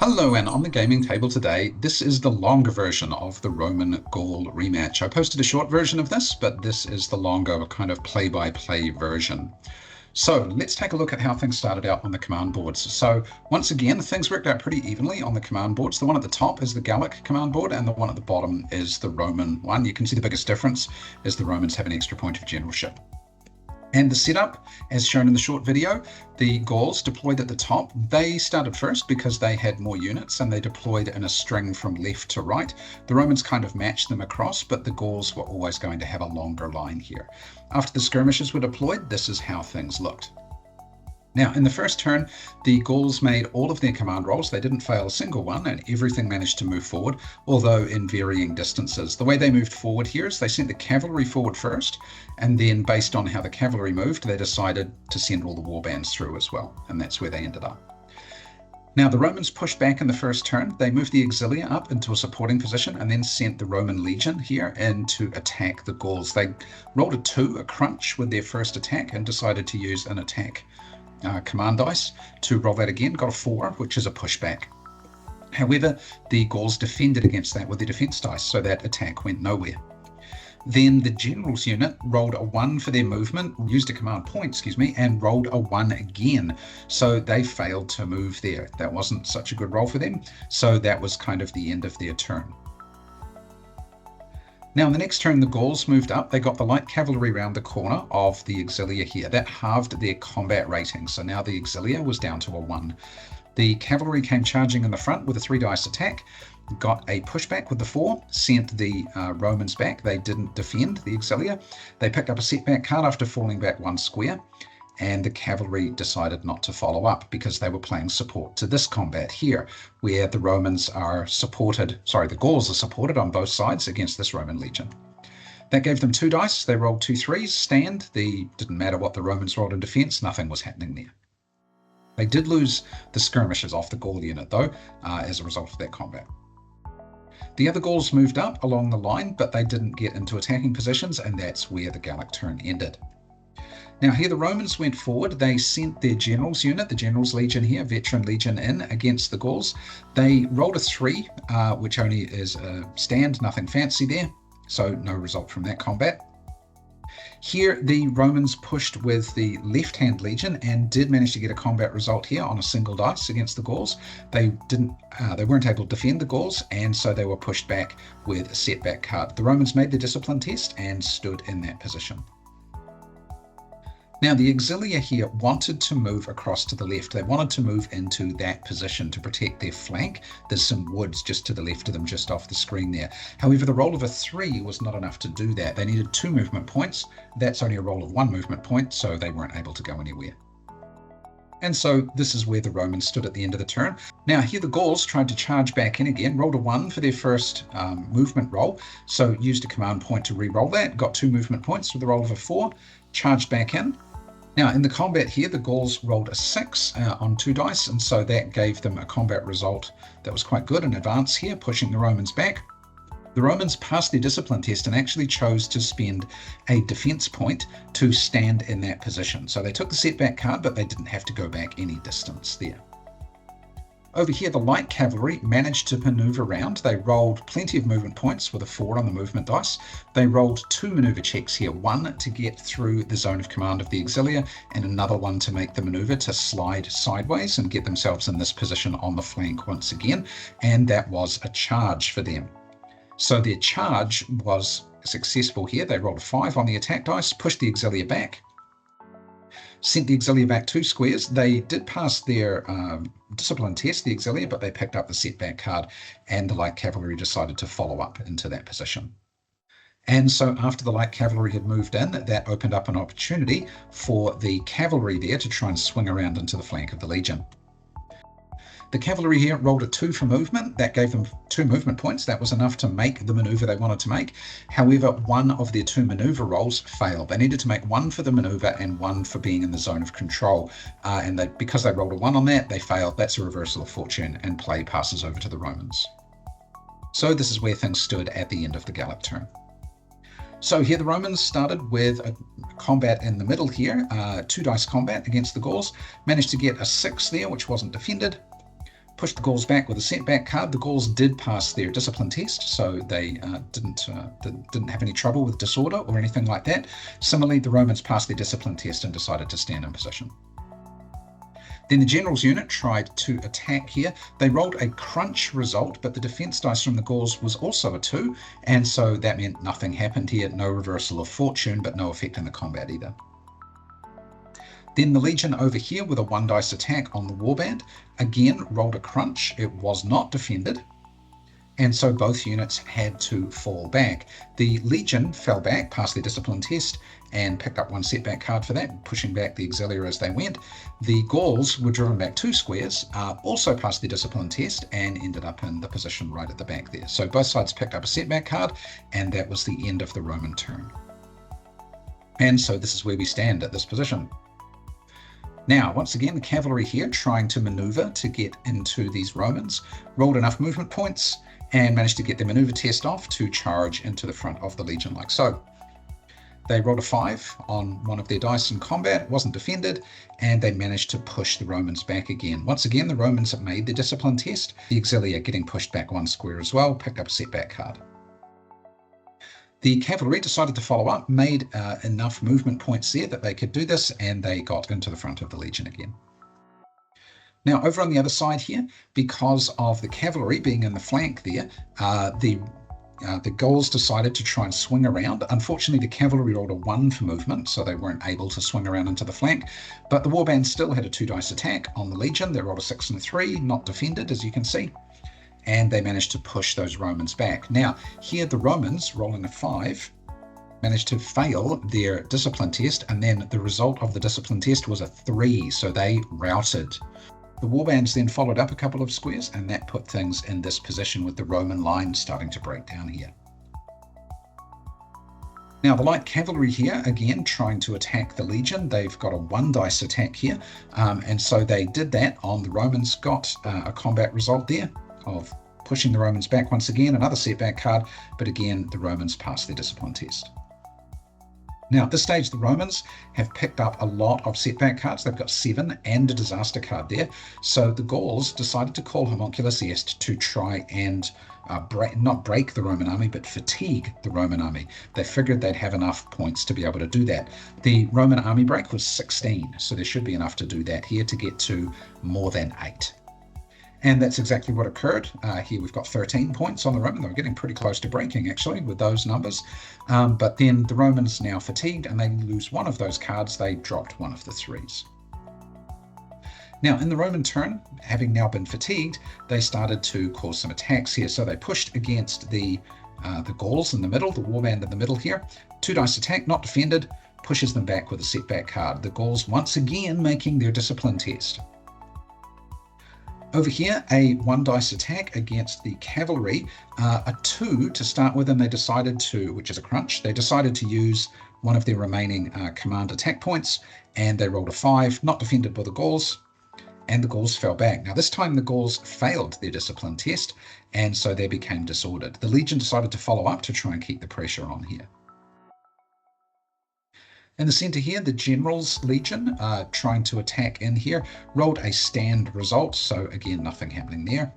Hello, and on the gaming table today, this is the longer version of the Roman-Gaul rematch. I posted a short version of this, but this is the longer kind of play-by-play version. So let's take a look at how things started out on the command boards. So once again, things worked out pretty evenly on the command boards. The one at the top is the Gallic command board, and the one at the bottom is the Roman one. You can see the biggest difference is the Romans have an extra point of generalship. And the setup, as shown in the short video, the Gauls deployed at the top. They started first because they had more units and they deployed in a string from left to right. The Romans kind of matched them across, but the Gauls were always going to have a longer line here. After the skirmishers were deployed, this is how things looked. Now, in the first turn, the Gauls made all of their command rolls. They didn't fail a single one, and everything managed to move forward, although in varying distances. The way they moved forward here is they sent the cavalry forward first, and then based on how the cavalry moved, they decided to send all the warbands through as well, and that's where they ended up. Now, the Romans pushed back in the first turn. They moved the auxilia up into a supporting position and then sent the Roman legion here in to attack the Gauls. They rolled a 2, a crunch, with their first attack and decided to use an attack command dice to roll that again. Got a 4, which is a pushback. However, the Gauls defended against that with their defense dice, so that attack went nowhere. Then the generals unit rolled a 1 for their movement, used a command point, and rolled a 1 again. So they failed to move there. That wasn't such a good roll for them. So that was kind of the end of their turn. Now, in the next turn, the Gauls moved up. They got the light cavalry round the corner of the auxilia here. That halved their combat rating. So now the auxilia was down to a 1. The cavalry came charging in the front with a 3 dice attack, got a pushback with the 4, sent the Romans back. They didn't defend the auxilia. They picked up a setback card after falling back 1 square. And the cavalry decided not to follow up because they were playing support to this combat here, where the Gauls are supported on both sides against this Roman legion. That gave them 2 dice. They rolled 2 3s, stand. Didn't matter what the Romans rolled in defense, nothing was happening there. They did lose the skirmishers off the Gaul unit, though, as a result of that combat. The other Gauls moved up along the line, but they didn't get into attacking positions, and that's where the Gallic turn ended. Now here the Romans went forward. They sent their generals unit, the generals legion here, veteran legion, in against the Gauls. They rolled a 3, which only is a stand, nothing fancy there, so no result from that combat. Here the Romans pushed with the left-hand legion and did manage to get a combat result here on a single dice against the Gauls. They weren't able to defend the Gauls, and so they were pushed back with a setback card. The Romans made the discipline test and stood in that position. Now, the auxilia here wanted to move across to the left. They wanted to move into that position to protect their flank. There's some woods just to the left of them, just off the screen there. However, the roll of a 3 was not enough to do that. They needed 2 movement points. That's only a roll of 1 movement point, so they weren't able to go anywhere. And so this is where the Romans stood at the end of the turn. Now here the Gauls tried to charge back in again, rolled a 1 for their first movement roll, so used a command point to re-roll that, got 2 movement points with the roll of a 4, charged back in. Now, in the combat here, the Gauls rolled a 6 on 2 dice, and so that gave them a combat result that was quite good in advance here, pushing the Romans back. The Romans passed their discipline test and actually chose to spend a defense point to stand in that position. So they took the setback card, but they didn't have to go back any distance there. Over here, the light cavalry managed to maneuver around. They rolled plenty of movement points with a 4 on the movement dice. They rolled 2 maneuver checks here, 1 to get through the zone of command of the auxilia, and another 1 to make the maneuver to slide sideways and get themselves in this position on the flank once again, and that was a charge for them. So their charge was successful here. They rolled a 5 on the attack dice, pushed the auxilia back, sent the auxilia back 2 squares. They did pass their discipline test, the auxilia, but they picked up the setback card, and the light cavalry decided to follow up into that position. And so after the light cavalry had moved in, that opened up an opportunity for the cavalry there to try and swing around into the flank of the legion. The cavalry here rolled a 2 for movement. That gave them 2 movement points. That was enough to make the maneuver they wanted to make. However, 1 of their 2 maneuver rolls failed. They needed to make 1 for the maneuver and 1 for being in the zone of control. Because they rolled a 1 on that, they failed. That's a reversal of fortune, and play passes over to the Romans. So this is where things stood at the end of the Gallic turn. So here the Romans started with a combat in the middle here, 2 dice combat against the Gauls. Managed to get a 6 there, which wasn't defended. pushed the Gauls back with a setback card. The Gauls did pass their discipline test, so they didn't have any trouble with disorder or anything like that. Similarly, the Romans passed their discipline test and decided to stand in position. Then the general's unit tried to attack here. They rolled a crunch result, but the defense dice from the Gauls was also a 2, and so that meant nothing happened here. No reversal of fortune, but no effect in the combat either. Then the Legion over here with a 1 dice attack on the warband, again rolled a crunch. It was not defended, and so both units had to fall back. The Legion fell back, passed their discipline test, and picked up 1 setback card for that, pushing back the auxiliary as they went. The Gauls were driven back 2 squares, also passed their discipline test, and ended up in the position right at the back there. So both sides picked up a setback card, and that was the end of the Roman turn. And so this is where we stand at this position. Now, once again, the cavalry here trying to maneuver to get into these Romans, rolled enough movement points and managed to get their maneuver test off to charge into the front of the Legion like so. They rolled a 5 on one of their dice in combat, it wasn't defended, and they managed to push the Romans back again. Once again, the Romans have made their discipline test. The auxiliary getting pushed back 1 square as well, picked up a setback card. The cavalry decided to follow up, made enough movement points there that they could do this, and they got into the front of the Legion again. Now, over on the other side here, because of the cavalry being in the flank there, the Gauls decided to try and swing around. Unfortunately, the cavalry rolled a 1 for movement, so they weren't able to swing around into the flank. But the warband still had a 2 dice attack on the Legion. They rolled a 6 and a 3, not defended, as you can see. And they managed to push those Romans back. Now, here the Romans, rolling a 5, managed to fail their discipline test, and then the result of the discipline test was a 3, so they routed. The warbands then followed up a couple of squares, and that put things in this position with the Roman line starting to break down here. Now, the light cavalry here, again, trying to attack the Legion. They've got a 1 dice attack here, and so they did that on the Romans, got a combat result there of pushing the Romans back once again, another setback card, but again, the Romans passed their discipline test. Now, at this stage, the Romans have picked up a lot of setback cards. They've got 7 and a disaster card there. So the Gauls decided to call Homunculus Est to try and not break the Roman army, but fatigue the Roman army. They figured they'd have enough points to be able to do that. The Roman army break was 16, so there should be enough to do that here to get to more than 8. And that's exactly what occurred. Here we've got 13 points on the Roman. They were getting pretty close to breaking, actually, with those numbers. But then the Romans now fatigued, and they lose 1 of those cards. They dropped 1 of the 3s. Now, in the Roman turn, having now been fatigued, they started to cause some attacks here. So they pushed against the Gauls in the middle, the warband in the middle here. 2 dice attack, not defended, pushes them back with a setback card. The Gauls once again making their discipline test. Over here, a 1 dice attack against the cavalry, a 2 to start with, and they decided to, which is a crunch, they decided to use one of their remaining command attack points, and they rolled a 5, not defended by the Gauls, and the Gauls fell back. Now, this time the Gauls failed their discipline test, and so they became disordered. The Legion decided to follow up to try and keep the pressure on here. In the center here, the General's Legion trying to attack in here, rolled a stand result, so again, nothing happening there.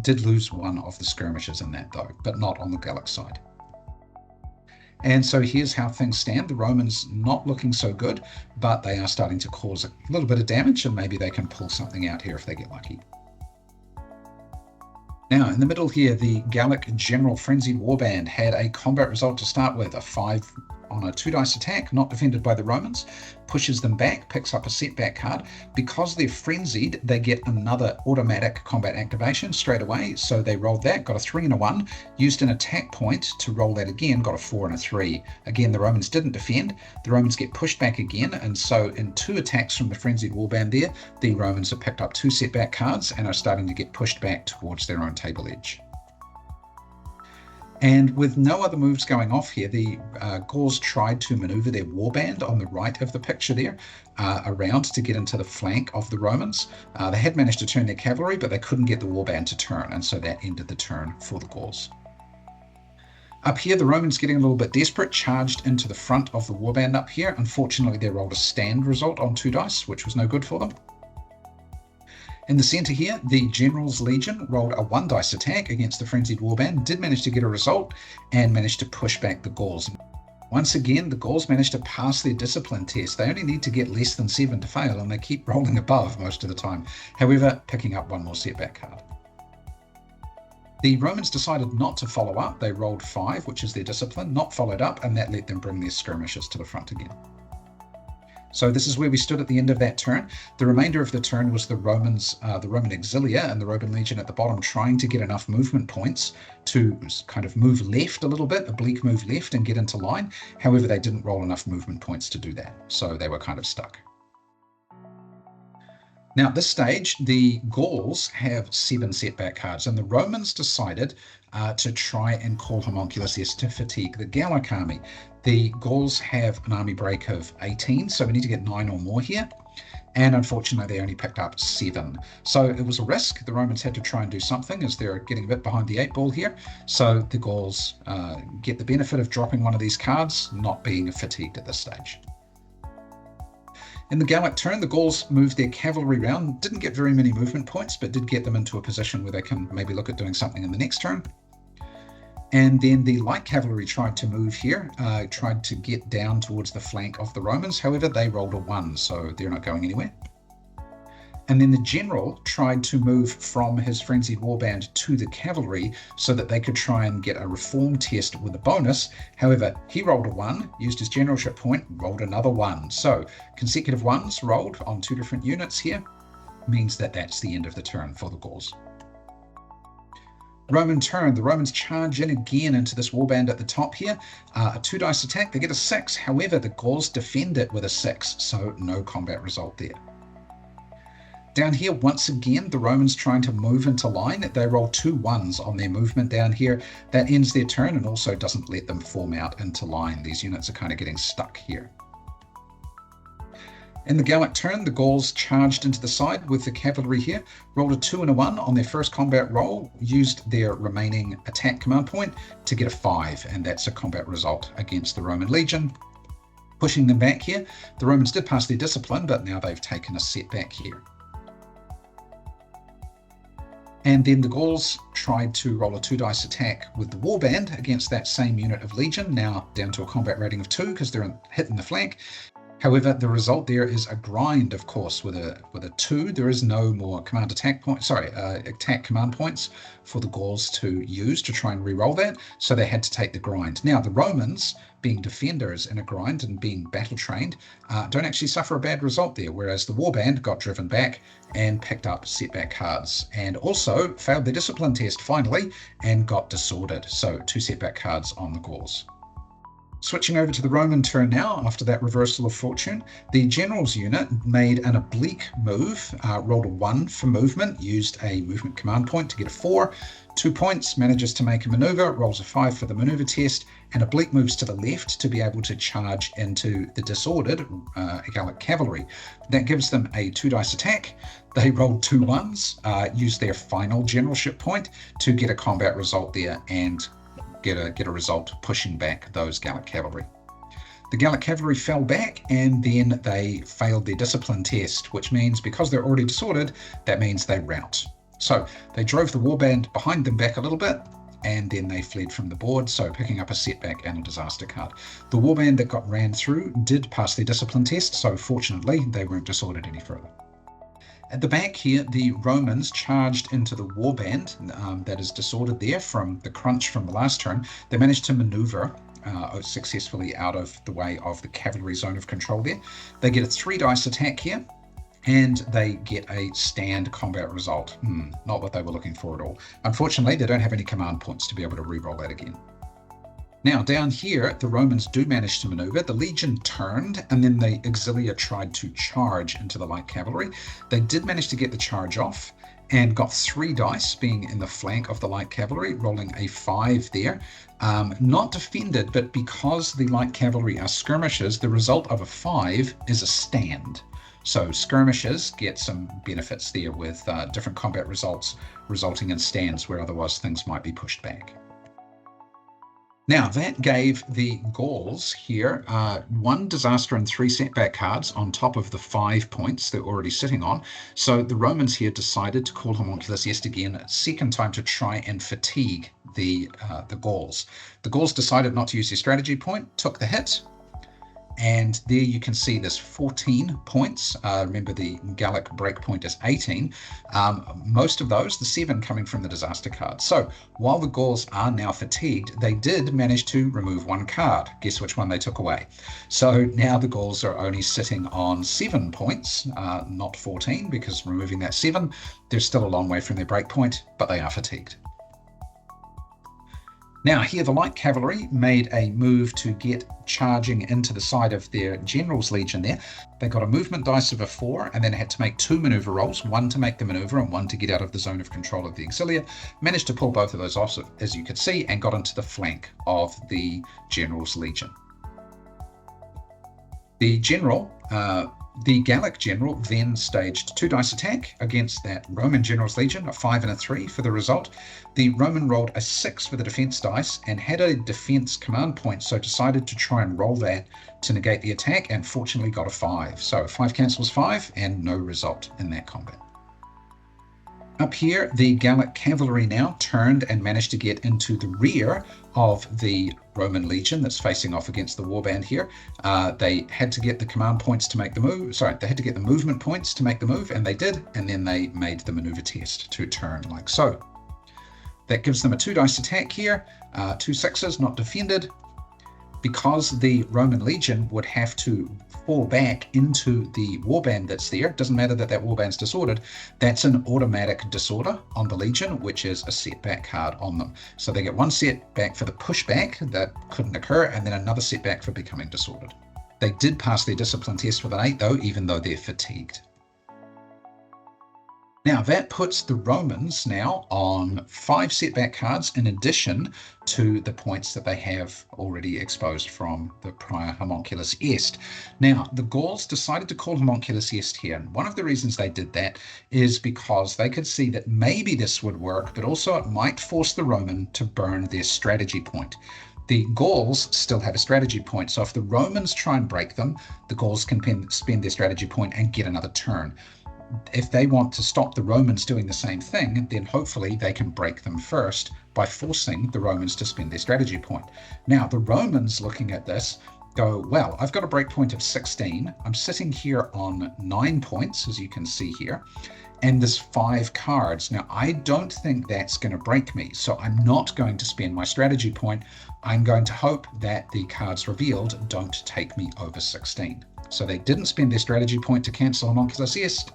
Did lose 1 of the skirmishes in that though, but not on the Gallic side. And so here's how things stand. The Romans not looking so good, but they are starting to cause a little bit of damage, and maybe they can pull something out here if they get lucky. Now, in the middle here, the Gallic General Frenzied Warband had a combat result to start with, a 5 on a 2 dice attack, not defended by the Romans, pushes them back, picks up a setback card. Because they're frenzied, they get another automatic combat activation straight away. So they rolled that, got a 3 and a 1, used an attack point to roll that again, got a 4 and a 3. Again, the Romans didn't defend. The Romans get pushed back again, and so in 2 attacks from the frenzied warband there, the Romans have picked up 2 setback cards and are starting to get pushed back towards their own table edge. And with no other moves going off here, the Gauls tried to maneuver their warband on the right of the picture there around to get into the flank of the Romans. They had managed to turn their cavalry, but they couldn't get the warband to turn, and so that ended the turn for the Gauls. Up here, the Romans getting a little bit desperate, charged into the front of the warband up here. Unfortunately, they rolled a stand result on 2 dice, which was no good for them. In the centre here, the General's Legion rolled a 1 dice attack against the Frenzied Warband, did manage to get a result, and managed to push back the Gauls. Once again, the Gauls managed to pass their discipline test. They only need to get less than 7 to fail, and they keep rolling above most of the time. However, picking up one more setback card. The Romans decided not to follow up. They rolled 5, which is their discipline, not followed up, and that let them bring their skirmishers to the front again. So this is where we stood at the end of that turn. The remainder of the turn was the Roman Auxilia and the Roman Legion at the bottom trying to get enough movement points to kind of move left a little bit, oblique move left and get into line. However, they didn't roll enough movement points to do that. So they were kind of stuck. Now, at this stage, the Gauls have 7 setback cards, and the Romans decided to try and call Homunculus S to fatigue the Gallic army. The Gauls have an army break of 18, so we need to get 9 or more here. And unfortunately, they only picked up 7. So it was a risk. The Romans had to try and do something as they're getting a bit behind the 8 ball here. So the Gauls get the benefit of dropping one of these cards, not being fatigued at this stage. In the Gallic turn, the Gauls moved their cavalry round, didn't get very many movement points, but did get them into a position where they can maybe look at doing something in the next turn. And then the light cavalry tried to move here, tried to get down towards the flank of the Romans. However, they rolled a 1, so they're not going anywhere. And then the general tried to move from his frenzied warband to the cavalry so that they could try and get a reform test with a bonus. However, he rolled a 1, used his generalship point, rolled another 1. So consecutive 1s rolled on 2 different units here means that that's the end of the turn for the Gauls. Roman turn. The Romans charge in again into this warband at the top here. A 2 dice attack, they get a 6. However, the Gauls defend it with a 6, so no combat result there. Down here, once again, the Romans trying to move into line. They roll 2 1s on their movement down here. That ends their turn and also doesn't let them form out into line. These units are kind of getting stuck here. In the Gallic turn, the Gauls charged into the side with the cavalry here, rolled a 2 and a 1 on their first combat roll, used their remaining attack command point to get a 5, and that's a combat result against the Roman Legion. Pushing them back here, the Romans did pass their discipline, but now they've taken a setback here. And then the Gauls tried to roll a 2 dice attack with the warband against that same unit of Legion, now down to a combat rating of 2 because they're hitting the flank. However, the result there is a grind, of course, with a 2. There is no more attack command points for the Gauls to use to try and re-roll that, so they had to take the grind. Now, the Romans, being defenders in a grind and being battle-trained, don't actually suffer a bad result there, whereas the warband got driven back and picked up setback cards, and also failed their discipline test finally and got disordered. So 2 setback cards on the Gauls. Switching over to the Roman turn now, after that reversal of fortune, the general's unit made an oblique move, rolled a 1 for movement, used a movement command point to get a 4, 2 points, manages to make a maneuver, rolls a 5 for the maneuver test, and oblique moves to the left to be able to charge into the disordered Gallic cavalry. That gives them a 2 dice attack. They rolled 2 1s, used their final generalship point to get a combat result there and get a result pushing back those Gallic cavalry. The Gallic cavalry fell back and then they failed their discipline test, which means because they're already disordered, that means they rout. So they drove the warband behind them back a little bit and then they fled from the board, so picking up a setback and a disaster card. The warband that got ran through did pass their discipline test, so fortunately they weren't disordered any further. At the back here, the Romans charged into the warband that is disordered there from the crunch from the last turn. They managed to maneuver successfully out of the way of the cavalry zone of control there. They get a 3 dice attack here, and they get a stand combat result. Not what they were looking for at all. Unfortunately, they don't have any command points to be able to re-roll that again. Now, down here, the Romans do manage to maneuver. The Legion turned, and then the Auxilia tried to charge into the light cavalry. They did manage to get the charge off, and got 3 dice, being in the flank of the light cavalry, rolling a 5 there. Not defended, but because the light cavalry are skirmishers, the result of a 5 is a stand. So skirmishers get some benefits there with different combat results resulting in stands where otherwise things might be pushed back. Now, that gave the Gauls here 1 disaster and 3 setback cards on top of the 5 points they're already sitting on. So the Romans here decided to call Homunculus Est again a second time to try and fatigue the Gauls. The Gauls decided not to use their strategy point, took the hit, and there you can see this 14 points. Remember, the Gallic breakpoint is 18. Most of those, the 7 coming from the disaster card. So while the Gauls are now fatigued, they did manage to remove 1 card. Guess which one they took away? So now the Gauls are only sitting on 7 points, not 14, because removing that 7, they're still a long way from their breakpoint, but they are fatigued. Now here the light cavalry made a move to get charging into the side of their general's legion there. They got a movement dice of a 4 and then had to make 2 maneuver rolls, 1 to make the maneuver and 1 to get out of the zone of control of the auxilia. Managed to pull both of those off, as you could see, and got into the flank of the general's legion. The Gallic general then staged 2 dice attack against that Roman general's legion, a 5 and a 3 for the result. The Roman rolled a 6 for the defense dice and had a defense command point, so decided to try and roll that to negate the attack, and fortunately got a 5. So 5 cancels 5 and no result in that combat. Up here, the Gallic cavalry now turned and managed to get into the rear of the Roman legion that's facing off against the warband here. They had to get the command points to make the move. Sorry, they had to get the movement points to make the move, and they did. And then they made the maneuver test to turn like so. That gives them a 2 dice attack here, 2 6s, not defended. Because the Roman legion would have to fall back into the warband that's there, it doesn't matter that that warband's disordered, that's an automatic disorder on the legion, which is a setback card on them. So they get 1 setback for the pushback that couldn't occur, and then another setback for becoming disordered. They did pass their discipline test with an 8 though, even though they're fatigued. Now that puts the Romans now on 5 setback cards in addition to the points that they have already exposed from the prior Homunculus Est. Now the Gauls decided to call Homunculus Est here, and one of the reasons they did that is because they could see that maybe this would work, but also it might force the Roman to burn their strategy point. The Gauls still have a strategy point, so if the Romans try and break them, the Gauls can spend their strategy point and get another turn. If they want to stop the Romans doing the same thing, then hopefully they can break them first by forcing the Romans to spend their strategy point. Now, the Romans looking at this go, well, I've got a break point of 16. I'm sitting here on 9 points, as you can see here, and there's 5 cards. Now, I don't think that's going to break me, so I'm not going to spend my strategy point. I'm going to hope that the cards revealed don't take me over 16. So they didn't spend their strategy point to cancel Homunculus Est,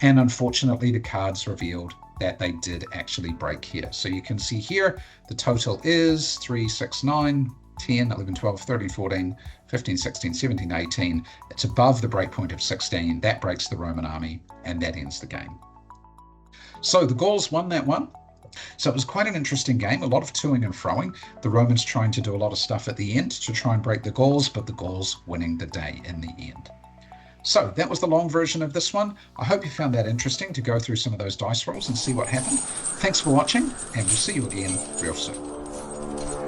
and unfortunately the cards revealed that they did actually break here. So you can see here the total is 3, 6, 9, 10, 11, 12, 13, 14, 15, 16, 17, 18. It's above the breakpoint of 16. That breaks the Roman army, and that ends the game. So the Gauls won that one. So it was quite an interesting game, a lot of toing and froing. The Romans trying to do a lot of stuff at the end to try and break the Gauls, but the Gauls winning the day in the end. So that was the long version of this one. I hope you found that interesting to go through some of those dice rolls and see what happened. Thanks for watching, and we'll see you again real soon.